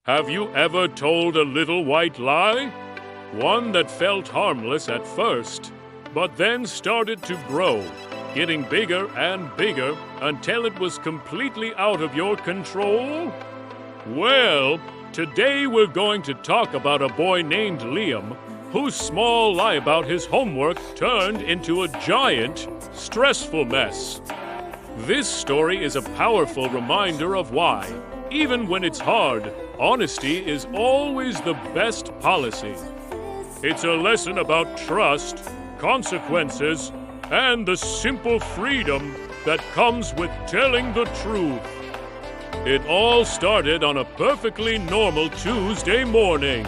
Have you ever told a little white lie? One that felt harmless at first, but then started to grow, getting bigger and bigger until it was completely out of your control? Well, today we're going to talk about a boy named Liam whose small lie about his homework turned into a giant, stressful mess. This story is a powerful reminder of why, even when it's hard, honesty is always the best policy. It's a lesson about trust, consequences, and the simple freedom that comes with telling the truth. It all started on a perfectly normal Tuesday morning.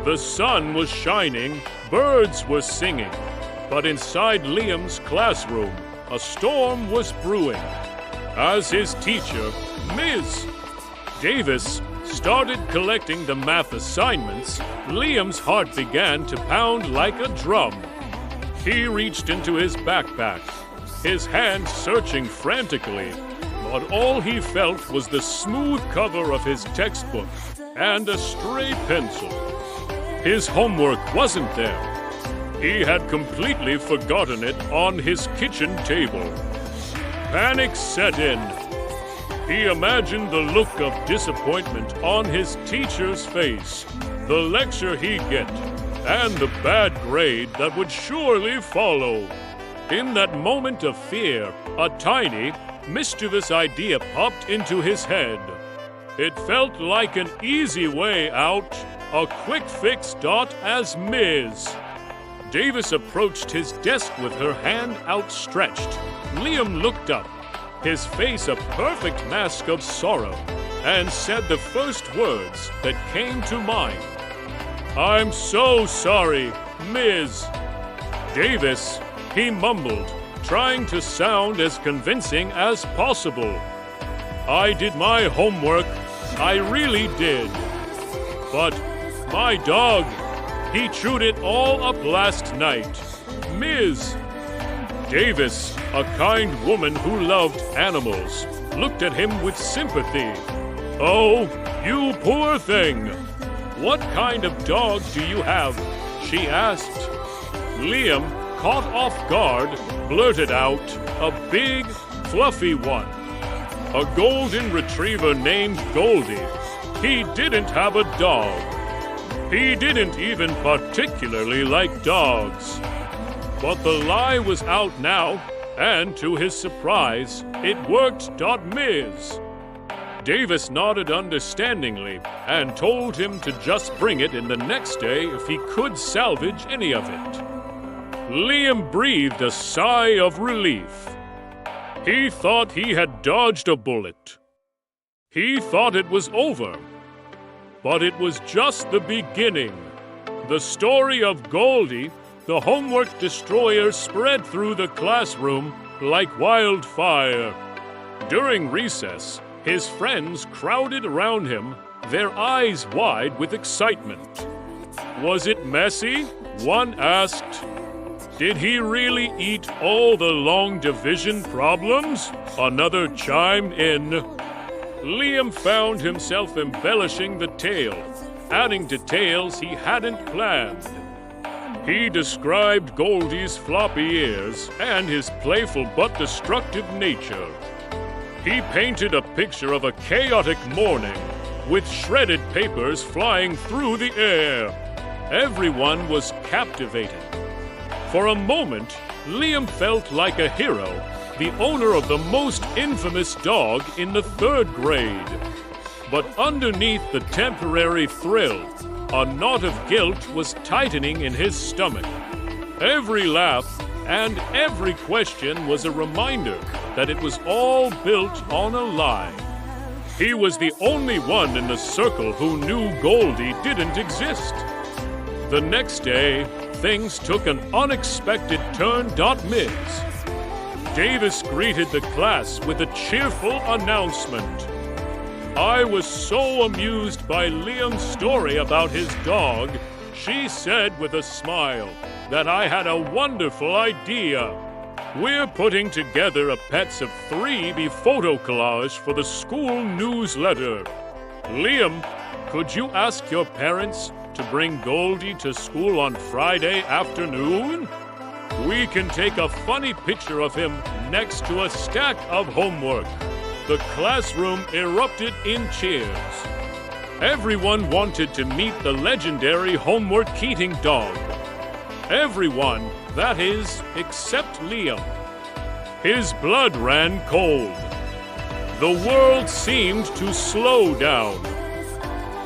The sun was shining, birds were singing, but inside Liam's classroom, a storm was brewing. As his teacher, Ms. Davis, started collecting the math assignments, Liam's heart began to pound like a drum. He reached into his backpack, his hands searching frantically, but all he felt was the smooth cover of his textbook and a stray pencil. His homework wasn't there. He had completely forgotten it on his kitchen table. Panic set in. He imagined the look of disappointment on his teacher's face, the lecture he'd get, and the bad grade that would surely follow. In that moment of fear, a tiny, mischievous idea popped into his head. It felt like an easy way out, a quick fix. As Ms. Davis approached his desk with her hand outstretched. Liam looked up, his face a perfect mask of sorrow, and said the first words that came to mind. "I'm so sorry, Ms. Davis," he mumbled, trying to sound as convincing as possible. "I did my homework, I really did. But my dog, he chewed it all up last night. Ms. Davis, a kind woman who loved animals, looked at him with sympathy. "Oh, you poor thing! What kind of dog do you have?" she asked. Liam, caught off guard, blurted out, "A big, fluffy one. A golden retriever named Goldie. He didn't have a dog. He didn't even particularly like dogs." But the lie was out now, and to his surprise, it worked. Ms. Davis nodded understandingly and told him to just bring it in the next day if he could salvage any of it. Liam breathed a sigh of relief. He thought he had dodged a bullet. He thought it was over. But it was just the beginning. The story of Goldie, the homework destroyer, spread through the classroom like wildfire. During recess, his friends crowded around him, their eyes wide with excitement. Was it messy? One asked. Did he really eat all the long division problems? Another chimed in. Liam found himself embellishing the tale, adding details he hadn't planned. He described Goldie's floppy ears and his playful but destructive nature. He painted a picture of a chaotic morning with shredded papers flying through the air. Everyone was captivated. For a moment, Liam felt like a hero, the owner of the most infamous dog in the 3rd grade. But underneath the temporary thrill, a knot of guilt was tightening in his stomach. Every laugh and every question was a reminder that it was all built on a lie. He was the only one in the circle who knew Goldie didn't exist. The next day, things took an unexpected turn. Ms. Davis greeted the class with a cheerful announcement. "I was so amused by Liam's story about his dog," she said with a smile, "that I had a wonderful idea. We're putting together a Pets of 3 photo collage for the school newsletter." Liam, Could you ask your parents to bring Goldie to school on Friday afternoon? We can take a funny picture of him next to a stack of homework." The classroom erupted in cheers. Everyone wanted to meet the legendary homework-eating dog. Everyone, that is, except Liam. His blood ran cold. The world seemed to slow down.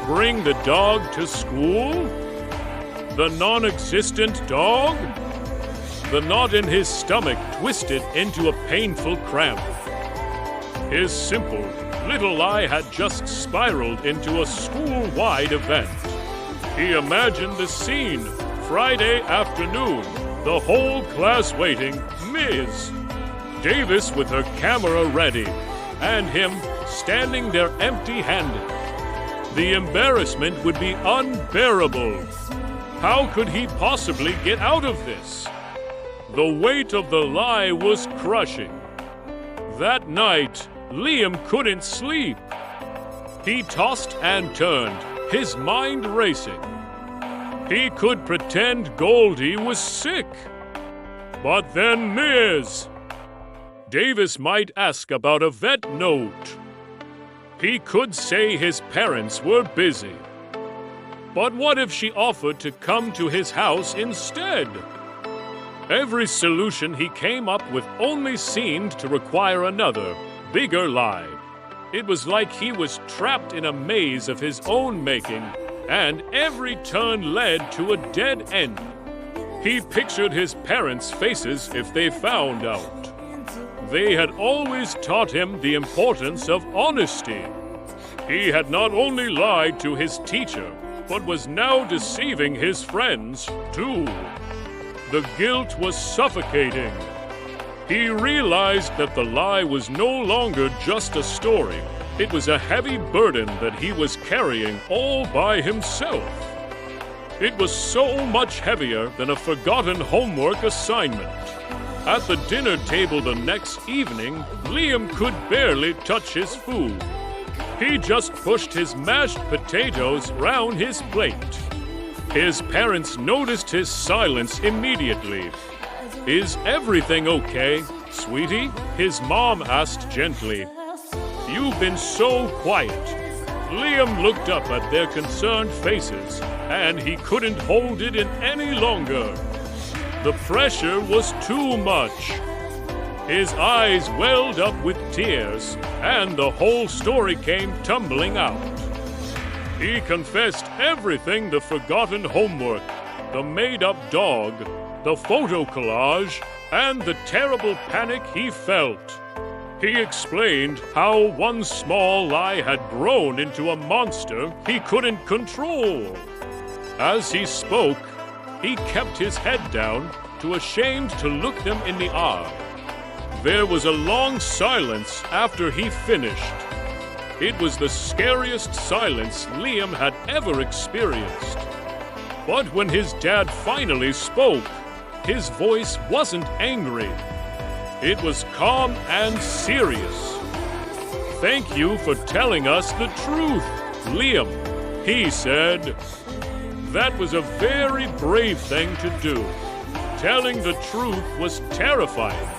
Bring the dog to school? The non-existent dog? The knot in his stomach twisted into a painful cramp. His simple little lie had just spiraled into a school-wide event. He imagined the scene. Friday afternoon, the whole class waiting, Ms. Davis with her camera ready, and him standing there empty-handed. The embarrassment would be unbearable. How could he possibly get out of this? The weight of the lie was crushing. That night, Liam couldn't sleep. He tossed and turned, his mind racing. He could pretend Goldie was sick. But then Ms. Davis might ask about a vet note. He could say his parents were busy. But what if she offered to come to his house instead? Every solution he came up with only seemed to require another, bigger lie. It was like he was trapped in a maze of his own making, and every turn led to a dead end. He pictured his parents' faces if they found out. They had always taught him the importance of honesty. He had not only lied to his teacher, but was now deceiving his friends, too. The guilt was suffocating. He realized that the lie was no longer just a story. It was a heavy burden that he was carrying all by himself. It was so much heavier than a forgotten homework assignment. At the dinner table the next evening, Liam could barely touch his food. He just pushed his mashed potatoes round his plate. His parents noticed his silence immediately. "Is everything okay, sweetie?" his mom asked gently. "You've been so quiet." Liam looked up at their concerned faces, and he couldn't hold it in any longer. The pressure was too much. His eyes welled up with tears, and the whole story came tumbling out. He confessed everything: the forgotten homework, the made-up dog, the photo collage, and the terrible panic he felt. He explained how one small lie had grown into a monster he couldn't control. As he spoke, he kept his head down, too ashamed to look them in the eye. There was a long silence after he finished. It was the scariest silence Liam had ever experienced. But when his dad finally spoke, his voice wasn't angry. It was calm and serious. "Thank you for telling us the truth, Liam," he said. That was a very brave thing to do. Telling the truth was terrifying,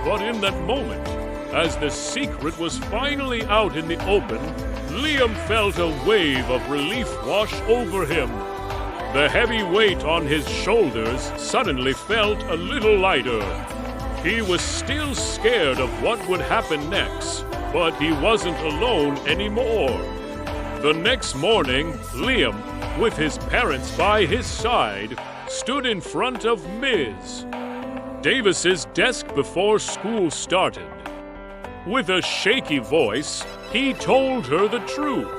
but in that moment, as the secret was finally out in the open, Liam felt a wave of relief wash over him. The heavy weight on his shoulders suddenly felt a little lighter. He was still scared of what would happen next, but he wasn't alone anymore. The next morning, Liam, with his parents by his side, stood in front of Ms. Davis's desk before school started. With a shaky voice, he told her the truth.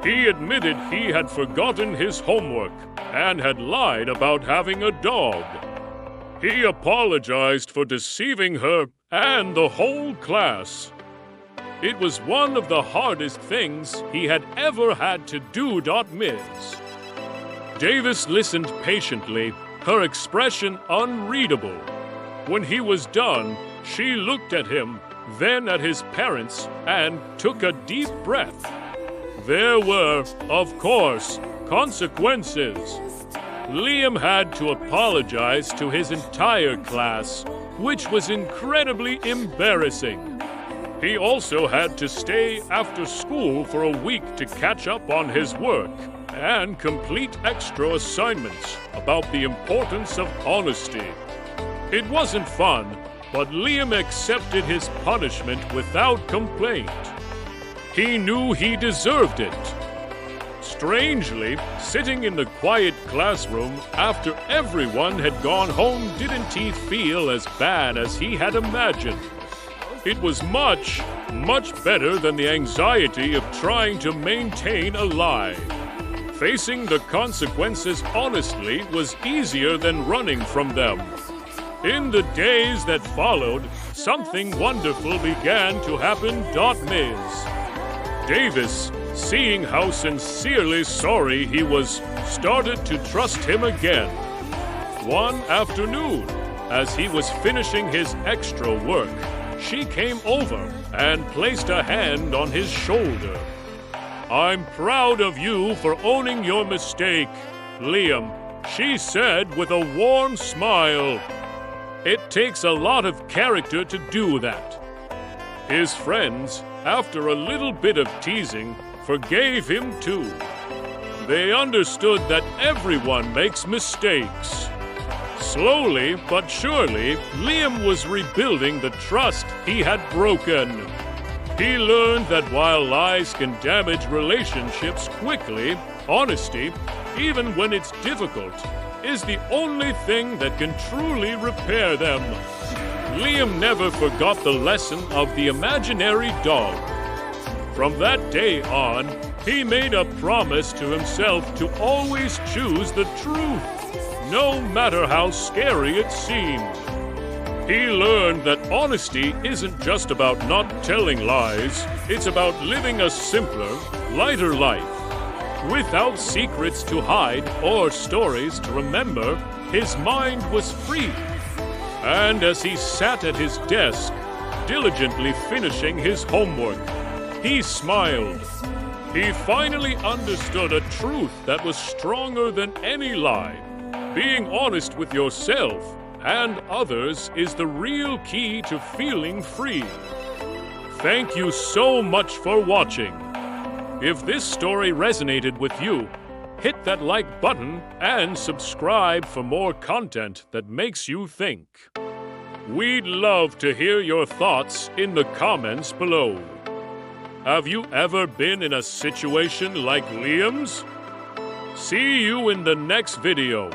He admitted he had forgotten his homework and had lied about having a dog. He apologized for deceiving her and the whole class. It was one of the hardest things he had ever had to do. Ms. Davis listened patiently, her expression unreadable. When he was done, she looked at him, then at his parents, and took a deep breath. There were, of course, consequences. Liam had to apologize to his entire class, which was incredibly embarrassing. He also had to stay after school for a week to catch up on his work and complete extra assignments about the importance of honesty. It wasn't fun, but Liam accepted his punishment without complaint. He knew he deserved it. Strangely, sitting in the quiet classroom after everyone had gone home didn't he feel as bad as he had imagined. It was much, much better than the anxiety of trying to maintain a lie. Facing the consequences honestly was easier than running from them. In the days that followed, something wonderful began to happen. Ms. Davis, seeing how sincerely sorry he was, started to trust him again. One afternoon, as he was finishing his extra work, she came over and placed a hand on his shoulder. "I'm proud of you for owning your mistake, Liam," she said with a warm smile. It takes a lot of character to do that. His friends, after a little bit of teasing, forgave him too. They understood that everyone makes mistakes. Slowly but surely, Liam was rebuilding the trust he had broken. He learned that while lies can damage relationships quickly, honesty, even when it's difficult, is the only thing that can truly repair them. Liam never forgot the lesson of the imaginary dog. From that day on, he made a promise to himself to always choose the truth, no matter how scary it seemed. He learned that honesty isn't just about not telling lies, it's about living a simpler, lighter life. Without secrets to hide or stories to remember, his mind was free. And as he sat at his desk, diligently finishing his homework, he smiled. He finally understood a truth that was stronger than any lie. Being honest with yourself and others is the real key to feeling free. Thank you so much for watching. If this story resonated with you, hit that like button and subscribe for more content that makes you think. We'd love to hear your thoughts in the comments below. Have you ever been in a situation like Liam's? See you in the next video.